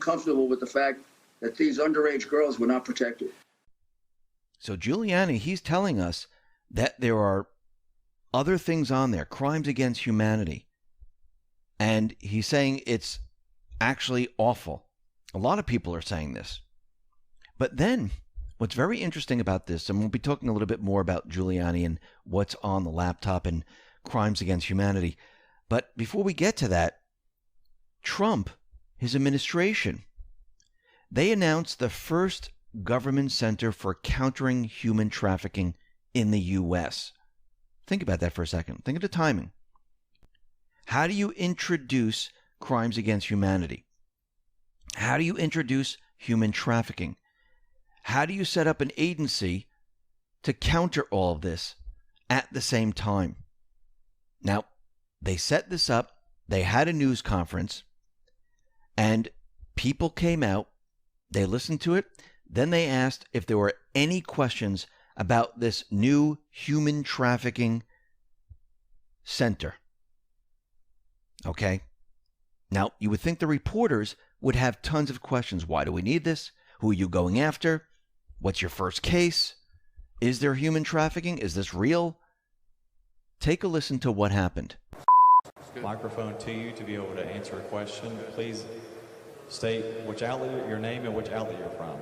uncomfortable with the fact that these underage girls were not protected. So Giuliani, he's telling us that there are other things on there, crimes against humanity. And he's saying it's actually awful. A lot of people are saying this. But then what's very interesting about this, and we'll be talking a little bit more about Giuliani and what's on the laptop and crimes against humanity. But before we get to that, Trump, his administration, they announced the first government center for countering human trafficking in the U.S. Think about that for a second. Think of the timing. How do you introduce crimes against humanity? How do you introduce human trafficking? How do you set up an agency to counter all of this at the same time? Now, they set this up. They had a news conference, and people came out. They listened to it. Then they asked if there were any questions about this new human trafficking center. Okay? Now, you would think the reporters would have tons of questions. Why do we need this? Who are you going after? What's your first case? Is there human trafficking? Is this real? Take a listen to what happened. Microphone to you to be able to answer a question. Please state which outlet, your name, and which outlet you're from.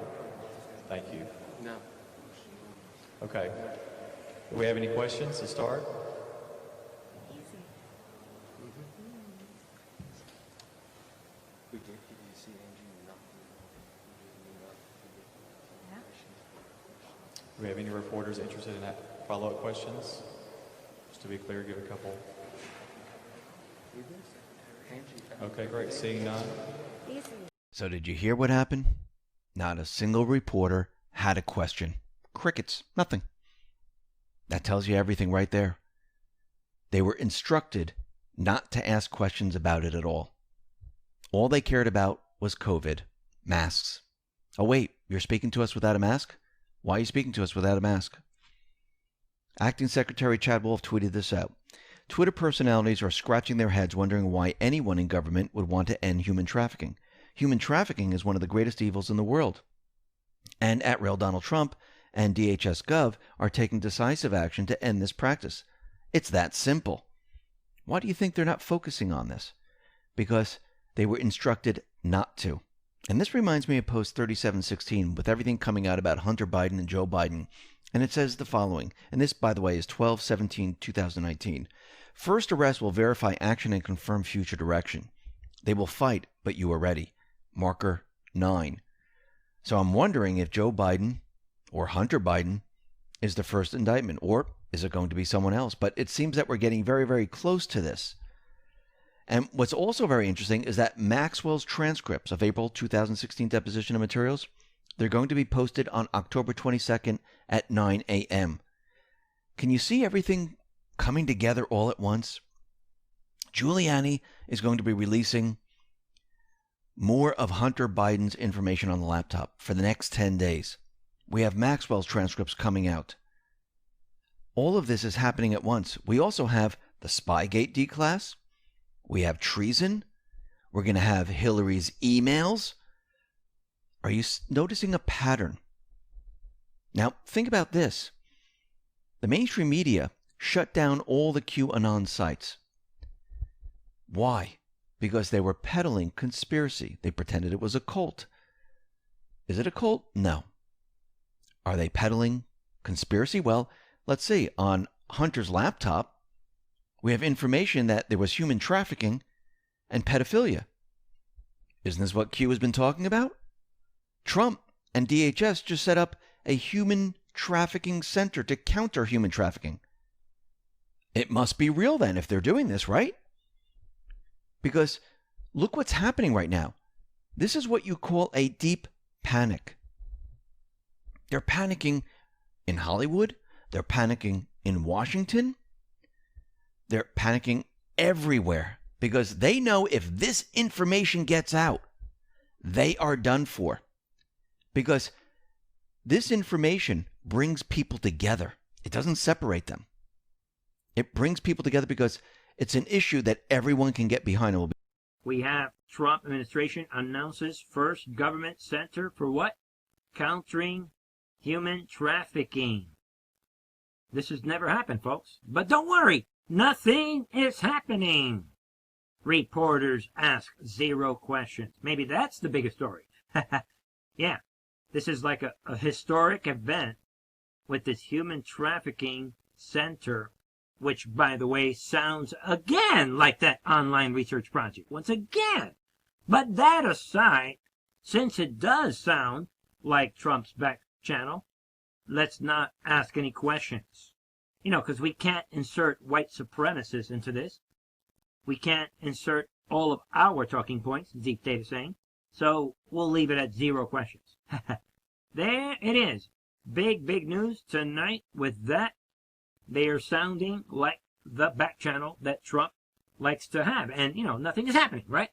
Thank you. No. Okay. Do we have any questions to start? Do we have any reporters interested in that follow-up questions? Just to be clear, give a couple. Okay, great. Seeing none. So did you hear what happened? Not a single reporter had a question. Crickets. Nothing. That tells you everything right there. They were instructed not to ask questions about it at all. All they cared about was COVID. Masks. Oh, wait. You're speaking to us without a mask? Why are you speaking to us without a mask? Acting Secretary Chad Wolf tweeted this out. Twitter personalities are scratching their heads wondering why anyone in government would want to end human trafficking. Human trafficking is one of the greatest evils in the world. And @Real Donald Trump and DHS Gov are taking decisive action to end this practice. It's that simple. Why do you think they're not focusing on this? Because they were instructed not to. And this reminds me of Post 3716 with everything coming out about Hunter Biden and Joe Biden. And it says the following, and this, by the way, is 12/17/2019. First arrest will verify action and confirm future direction. They will fight, but you are ready. Marker 9. So I'm wondering if Joe Biden or Hunter Biden is the first indictment, or is it going to be someone else? But it seems that we're getting very, very close to this. And what's also very interesting is that Maxwell's transcripts of April 2016 deposition of materials, they're going to be posted on October 22nd at 9 a.m. Can you see everything coming together all at once? Giuliani is going to be releasing more of Hunter Biden's information on the laptop for the next 10 days. We have Maxwell's transcripts coming out. All of this is happening at once. We also have the Spygate D-Class. We have treason. We're going to have Hillary's emails. Are you noticing a pattern? Now, think about this. The mainstream media shut down all the QAnon sites. Why? Because they were peddling conspiracy. They pretended it was a cult. Is it a cult? No. Are they peddling conspiracy? Well, let's see. On Hunter's laptop, we have information that there was human trafficking and pedophilia. Isn't this what Q has been talking about? Trump and DHS just set up a human trafficking center to counter human trafficking. It must be real then if they're doing this, right? Because look what's happening right now. This is what you call a deep panic. They're panicking in Hollywood. They're panicking in Washington. They're panicking everywhere because they know if this information gets out, they are done for. Because this information brings people together. It doesn't separate them. It brings people together because it's an issue that everyone can get behind. We have Trump administration announces first government center for what? Countering human trafficking. This has never happened, folks. But don't worry, nothing is happening. Reporters ask 0 questions. Maybe that's the biggest story. Yeah, this is like a historic event with this human trafficking center, which, by the way, sounds again like that online research project. Once again. But that aside, since it does sound like Trump's back channel, let's not ask any questions. You know, because we can't insert white supremacists into this. We can't insert all of our talking points, Deep Data saying. So we'll leave it at 0 questions. There it is. Big, big news tonight with that. They are sounding like the back channel that Trump likes to have. And, you know, nothing is happening, right?